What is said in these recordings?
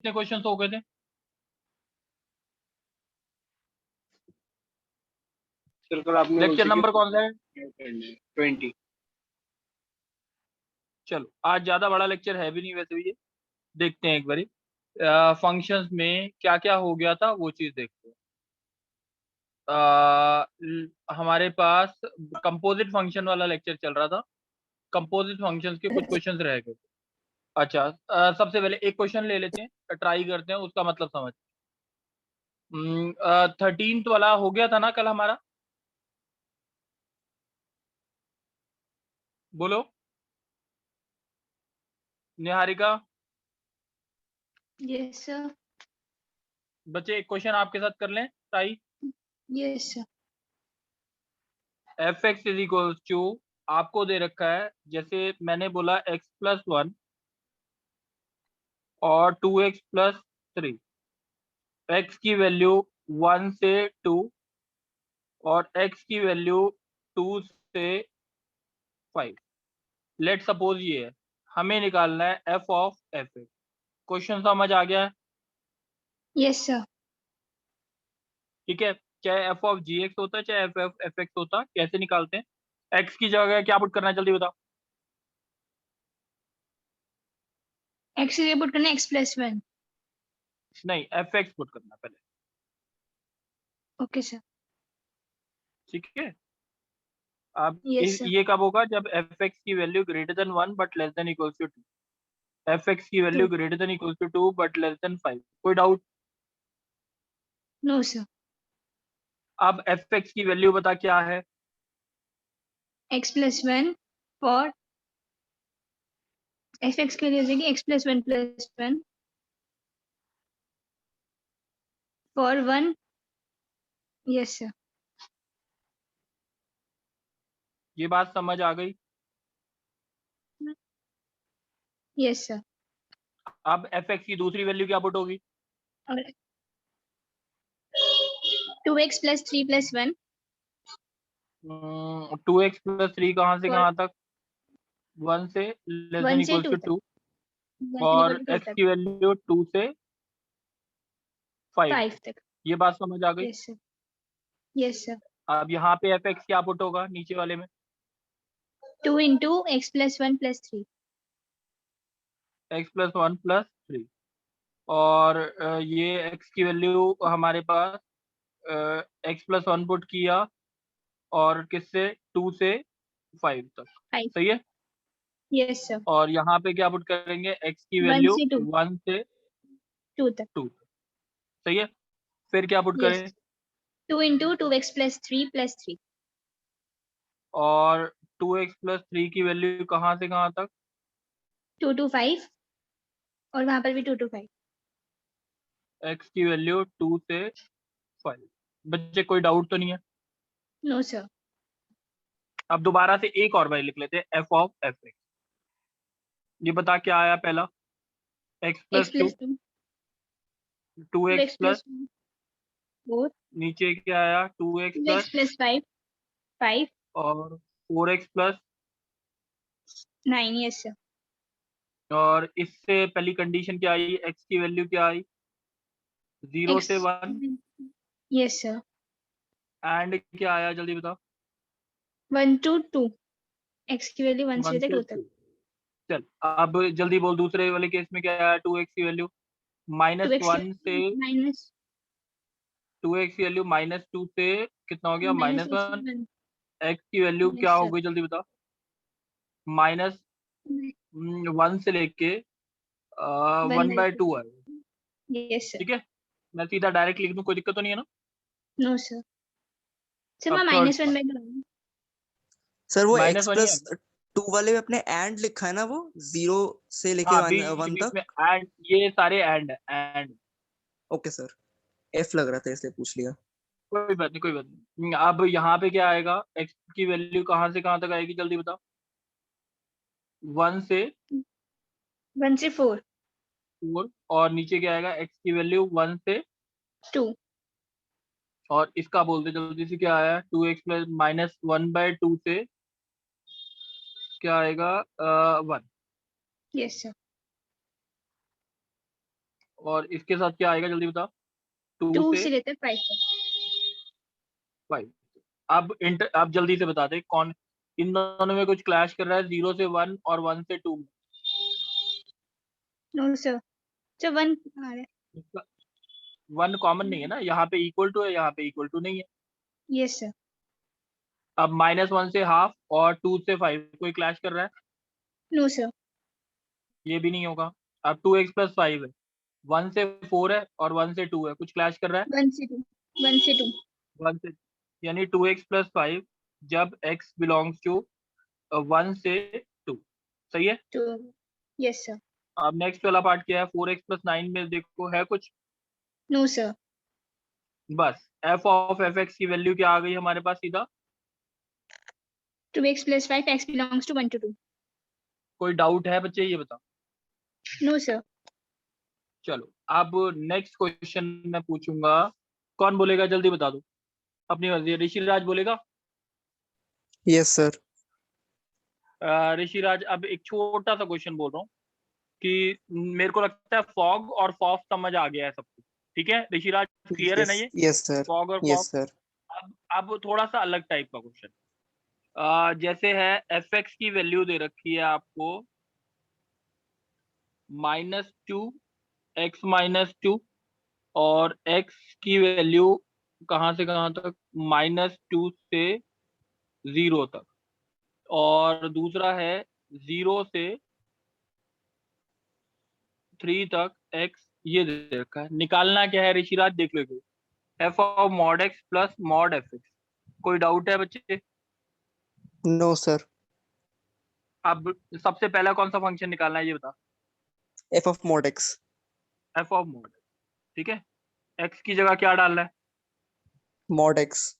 कितने क्वेश्चन हो गए थे? सर आपने लेक्चर नंबर कौन सा है? 20। चलो आज ज्यादा बड़ा लेक्चर है भी नहीं वैसे भी ये, देखते हैं एक बारी फंक्शंस में क्या क्या हो गया था वो चीज देखते हैं। हमारे पास कंपोजिट फंक्शन वाला लेक्चर चल रहा था, कंपोजिट फंक्शंस के कुछ क्वेश्चंस रह गए। अच्छा सबसे पहले एक क्वेश्चन ले लेते हैं, ट्राई करते हैं उसका मतलब समझ। 13th वाला हो गया था ना कल हमारा, बोलो निहारिका। Yes sir. बच्चे एक क्वेश्चन आपके साथ कर लें try. Yes sir. F X is equals to, आपको दे रखा है जैसे मैंने बोला x+1 और 2x+3, x की वैल्यू 1 से 2 और x की वैल्यू 2 से 5। लेट सपोज ये है, हमें निकालना है f of F x. Question समझ आ गया है? Yes sir. ठीक है, चाहे f ऑफ जी एक्स होता है चाहे f ऑफ एफ एक्स होता, कैसे निकालते हैं? x की जगह क्या पुट करना है जल्दी बताओ। एक्स से पुट करना x+1। नहीं, एफ एक्स पुट करना पहले। Okay sir. ठीक है, अब यस सर। ये कब होगा? जब एफ एक्स की value greater than 1 but less than equals to 2। F x की value greater than equals to 2 but less than 5। कोई डाउट? No sir. अब एफ एक्स की वैल्यू बता क्या है? x+1 फॉर एफ एक्स के लिए हो जाएगी x+1+1 फॉर 1। Yes sir. ये बात समझ आ गई? Yes sir. अब एफ एक्स की दूसरी वैल्यू क्या पुट होगी? और 2x+3+1 2x+3 कहाँ से फॉर कहाँ तक? 1 से लेस 1 देन से इक्वल्स 2 टू तक। 2 1 से और इक्वल टू 2 x तक। की वैल्यू 2 से 5 5 तक। तक। ये बात समझ आ गई? Yes sir. Yes sir. अब यहाँ पे एफ एक्स क्या पुट होगा नीचे वाले में? 2 into x+1+3। x+1+3 और ये x की वैल्यू हमारे पास x+1 पुट किया और किससे? 2 से 5 तक। 5। सही है। Yes sir. और यहाँ पे क्या पुट करेंगे? x की 1 वैल्यू से 2 1 से 2 तक। 2। सही है, फिर क्या पुट यस। करें? 2 into 2x+3+3 और 2x+3 की वैल्यू कहाँ से कहाँ तक? 2 to 5 और वहां पर भी 2 to 5। x की वैल्यू 2 से 5। बच्चे कोई डाउट तो नहीं है? No sir. अब दोबारा से एक और बार लिख लेते हैं, f ऑफ एफ एक्स। ये बता क्या आया पहला? x+2 x+2 2x plus 2x+1 4 नीचे क्या आया? 2x 2x प्लस plus 5 5 और 4x प्लस 9। Yes sir. और इससे पहली कंडीशन क्या आई? x की वैल्यू क्या आई? 0 x। से 1 यस सर। एंड क्या आया जल्दी बताओ? 1 to 2 x की वैल्यू 1 से 1 लेकर से 2 तक। 2। चल अब जल्दी बोल, दूसरे वाले केस में क्या आया? 2x की वैल्यू माइनस 2x 1 से माइनस 2x की वैल्यू -2 से कितना हो गया? माइनस -1। 1। x की वैल्यू क्या यस हो सर। गई जल्दी बताओ? -1 से लेके 1/2 है। Yes sir. ठीक है, मैं सीधा डायरेक्ट लिख दूं, कोई दिक्कत तो नहीं है ना? No sir. सर अब मैं थर्ड -1/2। सर वो -1 x ही प्लस है। 2 वाले में अपने एंड लिखा है ना, वो 0 से लेके हाँ, 1 बीच तक। में एंड, ये सारे and and. Okay sir, f लग रहा था इसलिए पूछ लिया। कोई बात नहीं, कोई बात नहीं। अब यहाँ पे क्या आएगा? x की वैल्यू कहाँ से कहाँ तक आएगी जल्दी बताओ? 1 से 1 से 4 4 और नीचे क्या आएगा? x की वैल्यू 1 से 2। और इसका बोलते जल्दी से क्या आया? 2x प्लस -1/2 से क्या आएगा? 1। Yes sir. और इसके साथ क्या आएगा जल्दी बता। 2 2 से से लेकर 5 तक। 5। अब जल्दी से बता दे कौन इन दोनों में कुछ क्लैश कर रहा है, 0 से 1 और 1 से 2 में। नो सर, सर 1 आ रहा है। 1 कॉमन नहीं है ना, यहाँ पे इक्वल टू है, यहाँ पे इक्वल टू नहीं है। Yes sir. अब -1 से हाफ और 2 से 5 कोई क्लैश कर रहा है, नो सर। ये भी नहीं होगा। अब 2x + 5 है, 1 से 4 है और 1 से 2 है, कुछ क्लैश कर रहा है। 1 से 2, 1 से 2। 1 से, यानी 2x + 5 जब x बिलोंग्स टू 1 से 2। सही है। तो यस सर। अब नेक्स्ट वाला पार्ट क्या है, 4x + 9 में देखो है कुछ। No sir. बस f(f(x) की वैल्यू क्या आ गई हमारे पास सीधा। 2x + 5, x belongs to 1 to 2। कोई डाउट है बच्चे, ये बता। No sir. चलो अब नेक्स्ट क्वेश्चन मैं पूछूंगा, कौन बोलेगा जल्दी बता दो, अपनी मर्जी। ऋषिराज बोलेगा। Yes sir. ऋषिराज अब एक छोटा सा क्वेश्चन बोल रहा हूँ कि मेरे को लगता है फॉग और फॉफ समझ आ गया है सबको। ठीक है ऋषिराज, क्लियर है ना यस ये यस सर। फॉग और यस फॉफ। सर। अब थोड़ा सा अलग टाइप का क्वेश्चन, जैसे है f(x) की वैल्यू दे रखी है आपको -2 x-2 और x की वैल्यू कहाँ से कहाँ तक, -2 से 0 तक, और दूसरा है 0 से 3 तक x ये दे रखा है। निकालना क्या है ऋषिराज, देख लो f(mod(x) + mod(f(x)। कोई डाउट है बच्चे। No sir. अब सबसे पहला कौन सा फंक्शन निकालना है ये बता। f(mod x)। f(mod)। ठीक है, x की जगह क्या डालना है। mod x।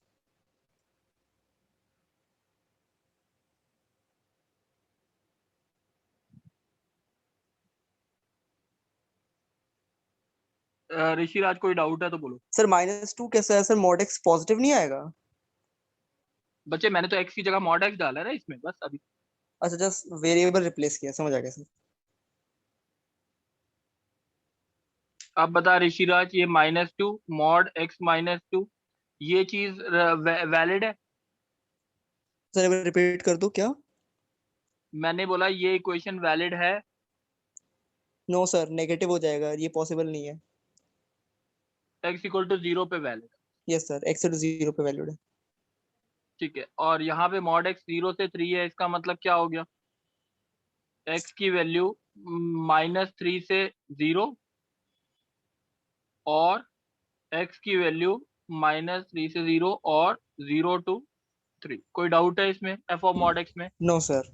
ऋषिराज कोई डाउट है तो बोलो। सर -2 कैसा है सर? mod x पॉजिटिव नहीं आएगा? बच्चे मैंने तो x की जगह mod x डाला है ना इसमें, बस अभी। अच्छा, जस्ट वेरिएबल रिप्लेस किया, समझ आ गया सर। अब बता ऋषिराज, ये -2 mod x -2 ये चीज वैलिड है। सर एक बार रिपीट कर दो क्या? मैंने बोला ये इक्वेशन वैलिड है। नो सर, नेगेटिव हो जाएगा, ये पॉसिबल नहीं है। x = 0 पे वैलिड। यस सर, x = 0 पे वैलिड है। ठीक है, और यहाँ पे mod x 0 से 3 है, इसका मतलब क्या हो गया, x की वैल्यू -3 से 0 और x की वैल्यू -3 से 0 और 0 to 3। कोई डाउट है इसमें f(mod x) में। No sir.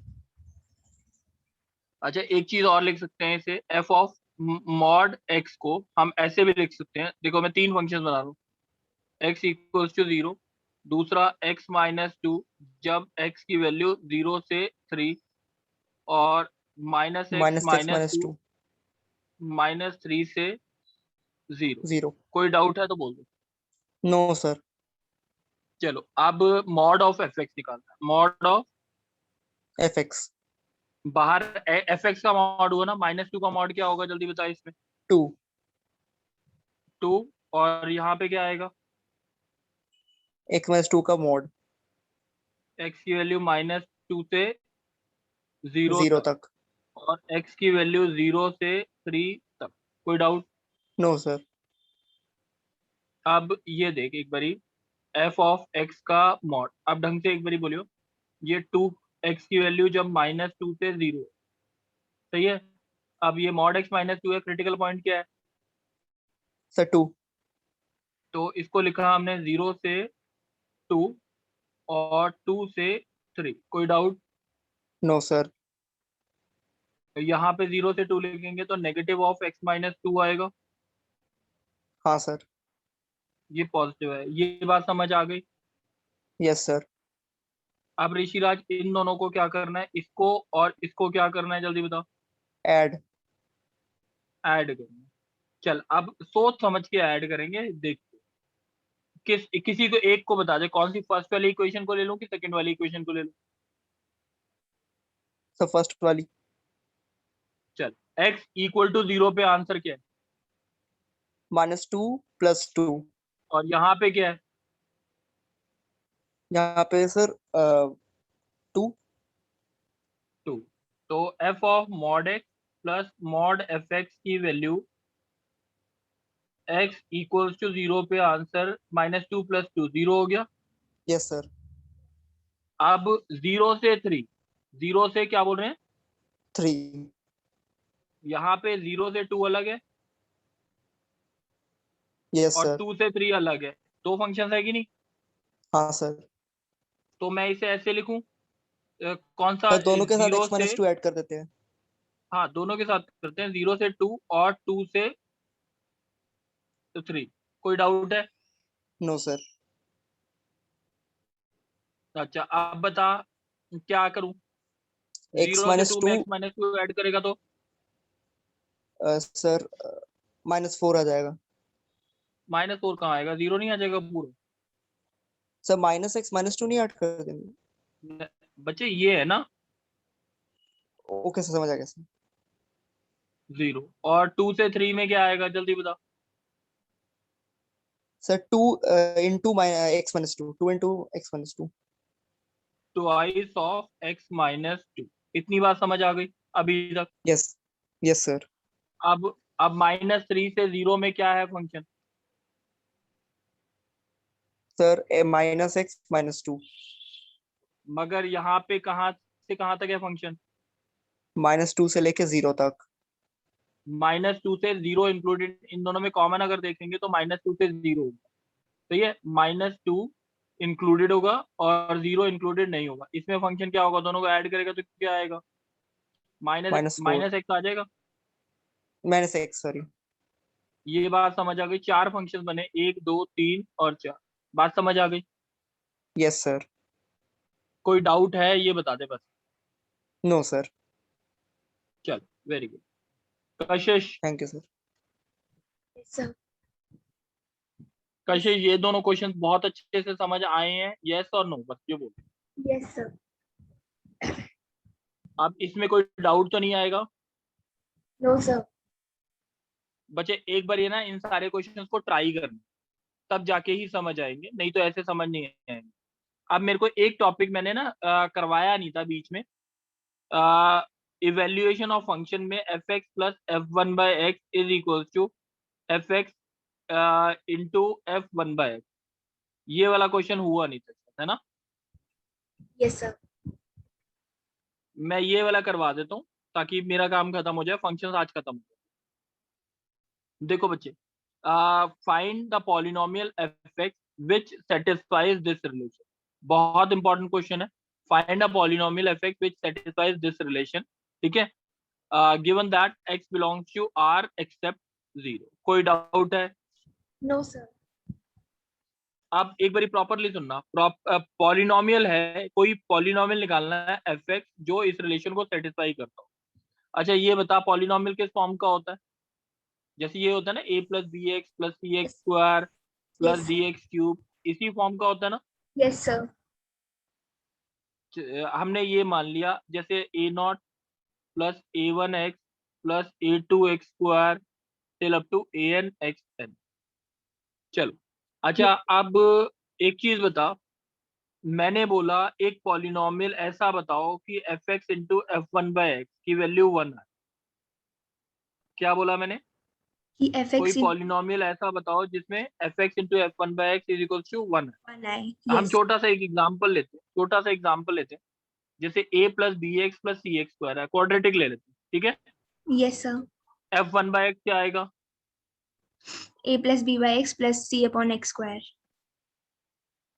अच्छा एक चीज और लिख सकते हैं इसे, f(mod x) को हम ऐसे भी लिख सकते हैं, देखो मैं 3 फंक्शन बना रहा हूँ। x = 0, दूसरा x-2 जब x की वैल्यू 0 से 3 और -x -x -2 -2 -3 से 0। 0। कोई डाउट है तो बोल दो। No sir. चलो अब mod ऑफ f(x) निकालना है। mod ऑफ fx बाहर f(x) का mod हुआ ना, -2 का mod क्या होगा जल्दी बताओ इसमें। 2। 2, और यहाँ पे क्या आएगा, x -2 का mod x की वैल्यू -2 से 0 0 तक तक। और x की वैल्यू 0 से 3 तक। कोई डाउट। No sir. अब ये देख एक बारी, f(x) का mod, अब ढंग से एक बारी बोलियो, ये 2x की वैल्यू जब -2 से 0, सही है। अब ये mod x -2 है, क्रिटिकल पॉइंट क्या है, सर 2। तो इसको लिखा हमने 0 से 2 और 2 से 3। कोई डाउट। No sir. तो यहाँ पे 0 से 2 लिखेंगे तो नेगेटिव ऑफ x -2 आएगा, हाँ सर। ये पॉजिटिव है। ये बात समझ आ गई। Yes sir. अब ऋषिराज इन दोनों को क्या करना है, इसको और इसको क्या करना है जल्दी बताओ। ऐड। ऐड करना है। चल अब सोच समझ के ऐड करेंगे, देख किसी को एक को बता दे, कौन सी, फर्स्ट वाली इक्वेशन को ले लूं कि सेकंड वाली इक्वेशन को ले लूं। सर फर्स्ट वाली। चल x = 0 पे आंसर क्या है, -2 + 2। और यहाँ पे क्या है? यहाँ पे सर 2। 2। तो f of mod x plus mod F x की वैल्यू x इक्वल्स टू 0 पे आंसर -2 + 2 0 हो गया। Yes sir. अब 0 से 3, 0 से क्या बोल रहे हैं? 3। यहाँ पे 0 से 2 अलग है यस और सर। 2 से 3 अलग है। दो फंक्शन है कि नहीं? हाँ सर। तो मैं इसे ऐसे लिखूं, कौन सा? सर दोनों के साथ 0 x से, 2 ऐड कर देते हैं। हाँ दोनों के साथ करते हैं, 0 से 2 और 2 से 3। कोई डाउट है? No sir. अच्छा अब बता क्या करूं? x 0 से 2 में -2 x -2 ऐड करेगा तो सर -4 आ जाएगा। -4 कहाँ आएगा? 0 नहीं आ जाएगा पूरा? सर -x -2 नहीं ऐड कर देंगे? बच्चे ये है ना ओके सर, समझ आ गया सर। 0। और 2 से 3 में क्या आएगा जल्दी बता? Sir 2 into x -2, 2 into x -2। Twice of x -2। इतनी बात समझ आ गई अभी तक? Yes yes sir. अब -3 से 0 में क्या है फंक्शन? Sir -x -2। मगर यहाँ पे कहाँ से कहाँ तक है फंक्शन? -2 से लेके 0 तक। -2 से 0 इंक्लूडेड, इन दोनों में कॉमन अगर देखेंगे तो -2 से 0 होगा। तो ये -2 इंक्लूडेड होगा और 0 इंक्लूडेड नहीं होगा। इसमें फंक्शन क्या होगा? दोनों को ऐड करेगा तो क्या आएगा? -4 -x आ जाएगा। -x, sorry. ये बात समझ आ गई? 4 फंक्शन बने, 1 2 3 और 4। बात समझ आ गई? Yes sir. कोई डाउट है ये बता दे बस। No sir. चल very good. Kashish, thank you sir. Sir Kashish ये दोनों क्वेश्चन बहुत अच्छे से समझ आए हैं? यस और नो बस ये बोल। Yes sir. अब इसमें कोई डाउट तो नहीं आएगा? No sir. बच्चे एक बार ये ना इन सारे क्वेश्चंस को ट्राई करना, तब जाके ही समझ आएंगे, नहीं तो ऐसे समझ नहीं आएंगे। अब मेरे को एक टॉपिक मैंने ना करवाया नहीं था बीच में, इवेल्युएशन ऑफ फंक्शन में F X plus F one by X is equal to F X into F one by x. ये वाला क्वेश्चन हुआ नहीं था, है ना? Yes sir. मैं ये वाला करवा देता हूँ ताकि मेरा काम खत्म हो जाए, फंक्शन आज खत्म हो जाए। देखो बच्चे, find the polynomial F X which satisfies this relation. बहुत इंपॉर्टेंट क्वेश्चन है। Find a polynomial F X which satisfies this relation. ठीक है? Given that x belongs to r except 0। कोई डाउट है? No sir. आप एक बारी प्रॉपरली सुनना। पॉलिनोमियल है, कोई पॉलिनोमियल निकालना है एफ एक्स जो इस रिलेशन को सेटिस्फाई करता हो। अच्छा ये बता, पॉलिनोमियल किस फॉर्म का होता है? जैसे ये होता है ना a plus B X plus C X square plus Yes. D X cube, इसी फॉर्म का होता है ना? Yes sir. हमने ये मान लिया जैसे A naught plus A one X plus A two X square till up to A N X N. चलो अच्छा, अब एक चीज बता, मैंने बोला एक पॉलिनोमियल ऐसा बताओ कि F X into F one by x की वैल्यू 1 है। क्या बोला मैंने? कि एफ कोई एक्स पॉलिनोमियल ऐसा बताओ जिसमें F X into F one by X is equal to 1 है। वन आए। हम यस। छोटा सा एक एग्जाम्पल लेते हैं, छोटा सा एग्जाम्पल लेते हैं। जैसे a plus B X plus C X square है, क्वाड्रेटिक ले लेते हैं। ठीक है? Yes sir. F one by X क्या आएगा? A plus B by X plus C upon X square.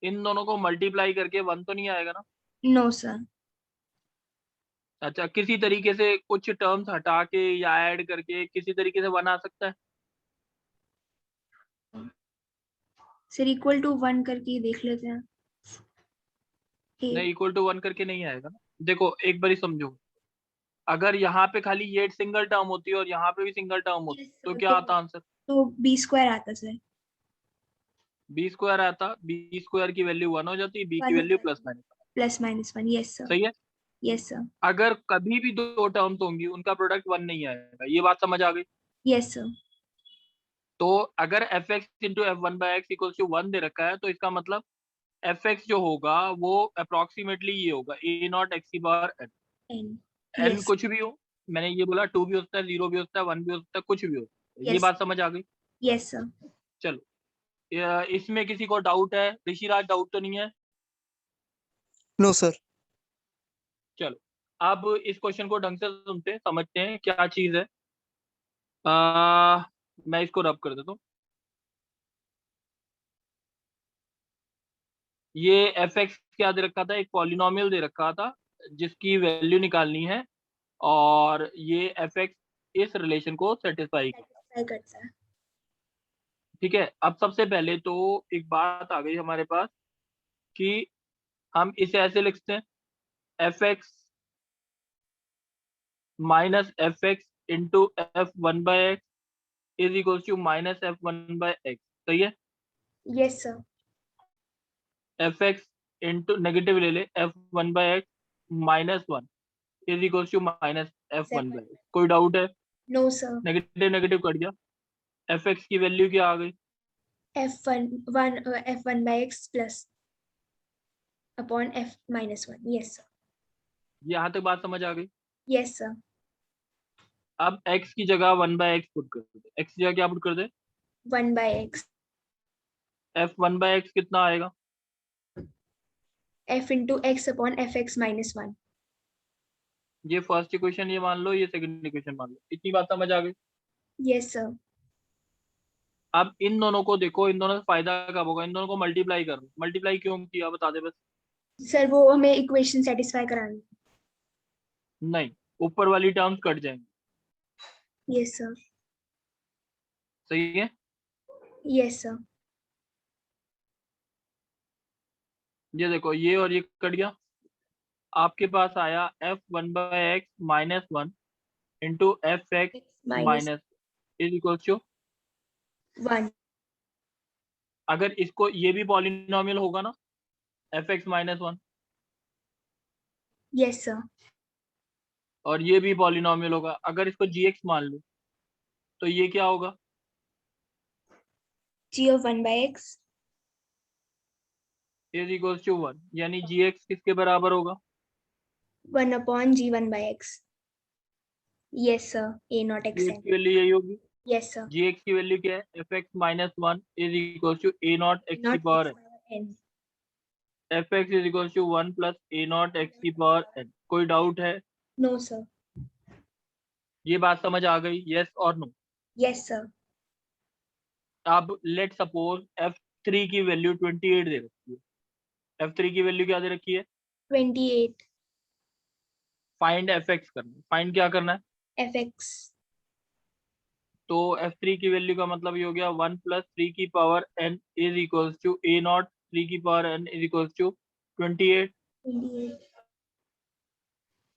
इन दोनों को मल्टीप्लाई करके 1 तो नहीं आएगा ना? No sir. अच्छा, किसी तरीके से कुछ टर्म्स हटा के या ऐड करके किसी तरीके से 1 आ सकता है? सर इक्वल टू 1 करके देख लेते हैं। नहीं, इक्वल टू 1 करके नहीं आएगा ना। देखो एक बारी समझो, अगर यहाँ पे खाली ये सिंगल टर्म होती है और यहाँ पे भी सिंगल टर्म होती तो क्या आता आंसर? तो बी स्क्वायर आता सर। बी स्क्वायर आता, बी स्क्वायर की वैल्यू 1 हो जाती, बी की value plus minus. Plus -1। Yes sir. सही है? Yes sir. अगर कभी भी दो टर्म्स होंगी उनका प्रोडक्ट 1 नहीं आएगा। ये बात समझ आ गई? Yes sir. तो अगर F X into F one by X equals to 1 दे रखा है, तो इसका मतलब एफ एक्स जो होगा वो अप्रोक्सीमेटली ये होगा ए नॉट एक्स की power N. N. N Yes. कुछ भी हो, मैंने ये बोला 2 भी हो सकता है, 0 भी हो सकता है, 1 भी हो सकता है, कुछ भी हो सकता है। ये Yes. बात समझ आ गई? Yes, sir. चलो, इसमें किसी को डाउट है? ऋषिराज, डाउट तो नहीं है? No sir. चलो, अब इस क्वेश्चन को ढंग से सुनते हैं, समझते हैं क्या चीज है। आ, मैं इसको रब कर देता हूँ। ये एफ एक्स क्या दे रखा था? एक पॉलिनोमियल दे रखा था जिसकी वैल्यू निकालनी है, और ये एफ एक्स इस रिलेशन को सेटिस्फाई। Satisfy करता है. ठीक है, अब सबसे पहले तो एक बात आ गई हमारे पास कि हम इसे ऐसे लिखते हैं, F X minus F X into F one by X is equal to minus F one by X. सही है? Yes, sir. F X into negative ले ले, F one by X minus one is equal to minus F one by X. कोई doubt है? No, sir. Negative negative cut गया, F x की value क्या आ गई? F1 by x plus upon f minus 1. Yes, sir. यहाँ तक बात समझ आ गई? Yes, sir. अब x की जगह 1 बाई एक्स पुट कर दे। x की जगह क्या पुट कर दे? 1 by x. f 1 by x कितना आएगा? F into x upon fx minus 1. ये फर्स्ट इक्वेशन ये मान लो, ये सेकंड इक्वेशन मान लो। इतनी बात समझ आ गई? Yes, sir. अब इन दोनों को देखो, इन दोनों से फायदा कब होगा? इन दोनों को मल्टीप्लाई करो। मल्टीप्लाई क्यों किया बता दे बस। सर वो हमें इक्वेशन सेटिस्फाई करानी. नहीं, ऊपर वाली टर्म्स कट जाएंगी। Yes, sir. सही है? Yes, sir. ये देखो, ये और ये कट गया, आपके पास आया F one by X minus one into F X Minus minus is equal to. 1. अगर इसको, ये भी पॉलिनोमियल होगा ना, F X minus one, Yes, sir. और ये भी पॉलिनोमियल होगा। अगर इसको जी एक्स मान लो तो ये क्या होगा? G of 1 by x. Is equal to one, यानी जी एक्स किसके बराबर होगा? 1 upon G1 by x. Yes, sir. A not ji x x n. की वैल्यू यही होगी। Yes, sir. जी एक्स की वैल्यू क्या है? F X minus one is equal to a nought X की Not power x power n. F X is equal to one plus A nought X की power N. कोई doubt है? No, sir. ये बात समझ आ गई? यस और नो? Yes, sir. अब लेट सपोज एफ थ्री की वैल्यू 28 दे रखी है। एफ थ्री की वैल्यू क्या दे रखी है? 28 फाइंड एफ एक्स करना। फाइंड क्या करना है? fx. तो एफ थ्री की वैल्यू का मतलब ये हो गया 1 प्लस 3 की power n is equals to a not 3 की power n is equals to 28। 28.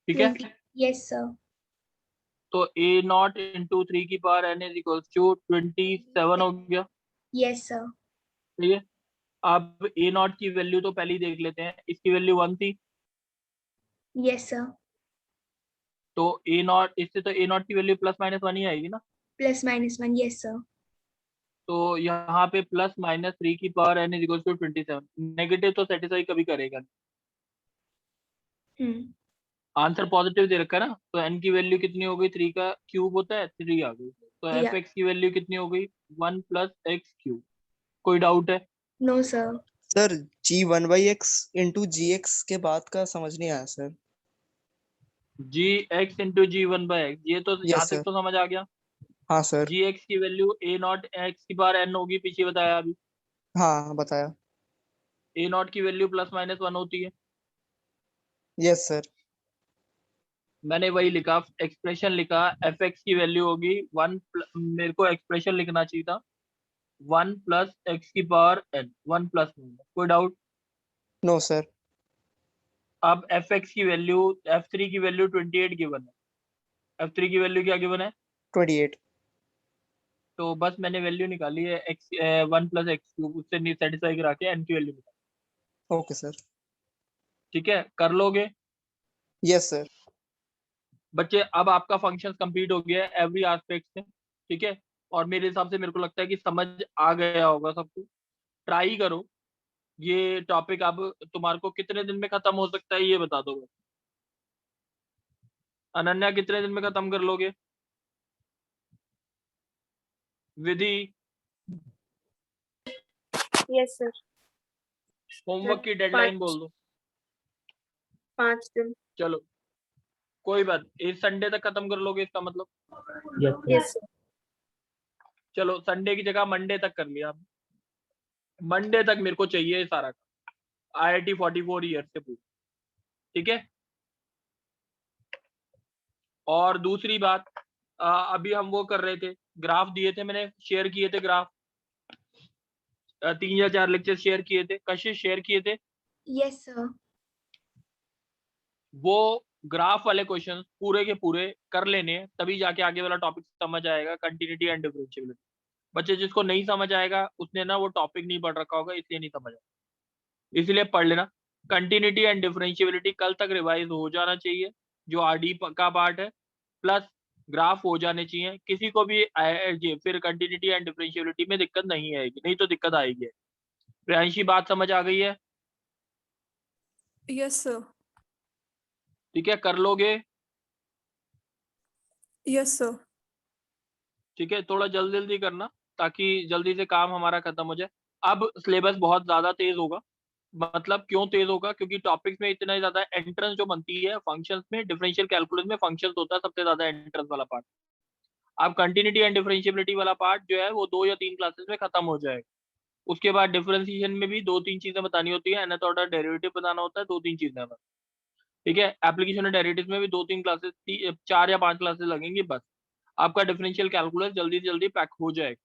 ठीक है? 20. Yes, sir. तो ए नॉट इंटू 3 की power n is equals to 27 हो गया। Yes, sir. ठीक है, अब ए नॉट की वैल्यू तो पहले ही देख लेते हैं। इसकी वैल्यू 1 थी, Yes, sir. तो ए नॉट, इससे तो ए नॉट की वैल्यू प्लस माइनस 1 ही आएगी ना। Plus minus 1. Yes, sir. तो यहाँ पे प्लस माइनस 3 की power n is equal to 27। Negative तो सेटिस्फाई कभी करेगा नहीं। Hmm. आंसर पॉजिटिव दे रखा है ना, तो एन की वैल्यू कितनी हो गई? 3 का क्यूब होता है, 3 आ गई। तो Yeah. एफ एक्स की वैल्यू कितनी हो गई? 1 प्लस एक्स क्यूब। कोई डाउट है? No, sir. Sir g one by x into g x के बाद का समझ नहीं आया sir. G x into g one by x, ये तो यहाँ यस तक सर। तो समझ आ गया। हाँ सर। जी एक्स की वैल्यू ए नॉट एक्स की पावर एन होगी, पीछे बताया अभी। हाँ बताया। ए नॉट की वैल्यू प्लस माइनस 1 होती है। Yes sir. मैंने वही लिखा, एक्सप्रेशन लिखा, एफ एक्स की वैल्यू होगी 1, मेरे को एक्सप्रेशन लिखना चाहिए था 1 प्लस एक्स की पावर एन, 1 प्लस माइनस। कोई डाउट? No sir. अब एफ एक्स की वैल्यू, एफ थ्री की वैल्यू 28 गिवन है। एफ थ्री की वैल्यू क्या गिवन है? 28। तो बस मैंने वैल्यू निकाली है एक्स 1 प्लस एक्स क्यूब, उससे नहीं सेटिस्फाई करा के एन की वैल्यू निकाली। Okay sir. ठीक है, कर लोगे? Yes sir. बच्चे अब आपका फंक्शन कंप्लीट हो गया है एवरी एस्पेक्ट से। ठीक है, और मेरे हिसाब से मेरे को लगता है कि समझ आ गया होगा सबको। ट्राई करो, ये टॉपिक अब तुम्हारे को कितने दिन में खत्म हो सकता है ये बता दो। अनन्या कितने दिन में खत्म कर लोगे? विधि, यस सर। होमवर्क की डेडलाइन बोल दो। 5 दिन। चलो कोई बात, इस संडे तक खत्म कर लोगे इसका मतलब? Yes sir. चलो संडे की जगह मंडे तक कर लिया। मंडे तक मेरे को चाहिए सारा IIT 44 ईयर से पूछ, ठीक है। और दूसरी बात, अभी हम वो कर रहे थे, ग्राफ दिए थे मैंने, शेयर किए थे ग्राफ, 3 या 4 लेक्चर शेयर किए थे, कशिश शेयर किए थे। Yes sir. वो ग्राफ वाले क्वेश्चन पूरे के पूरे कर लेने हैं, तभी जाके आगे वाला टॉपिक समझ आएगा, कंटिन्यूटी एंड डिफरेंशियबिलिटी। बच्चे जिसको नहीं समझ आएगा उसने ना वो टॉपिक नहीं पढ़ रखा होगा, इसलिए नहीं समझ आएगा, इसलिए पढ़ लेना। कंटिन्यूटी एंड डिफरेंशियबिलिटी कल तक रिवाइज हो जाना चाहिए, जो RD का पार्ट है, प्लस ग्राफ हो जाने चाहिए। किसी को भी फिर कंटिन्यूटी एंड डिफरेंशियबिलिटी में दिक्कत नहीं आएगी, नहीं तो दिक्कत आएगी। प्रियांशी बात समझ आ गई है? Yes sir. ठीक है, कर लोगे? Yes sir. ठीक है, थोड़ा जल्दी जल्दी करना ताकि जल्दी से काम हमारा खत्म हो जाए। अब सिलेबस बहुत ज्यादा तेज होगा, मतलब क्यों तेज होगा, क्योंकि टॉपिक्स में इतना ज्यादा एंट्रेंस जो बनती है फंक्शंस में, डिफरेंशियल कैलकुलस में फंक्शंस होता है सबसे ज्यादा एंट्रेंस वाला पार्ट। अब कंटिन्यूटी एंड डिफरेंशियबिलिटी वाला पार्ट जो है वो 2 या 3 क्लासेस में खत्म हो जाएगा। उसके बाद डिफरेंशिएशन में भी 2-3 चीजें बतानी होती है, nth ऑर्डर डेरिवेटिव बताना होता है, 2-3 चीजें बस, ठीक है। एप्लीकेशन ऑफ डेरिवेटिव्स में भी 2-3 क्लासेस, 4 या 5 क्लासेस लगेंगी, बस आपका डिफरेंशियल कैलकुलस जल्दी से जल्दी पैक हो जाएगा,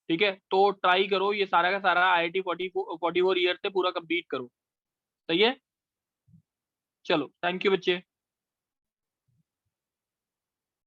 ठीक है। तो ट्राई करो ये सारा का सारा IIT 44 ईयर से पूरा कंप्लीट करो, सही है। चलो थैंक यू बच्चे।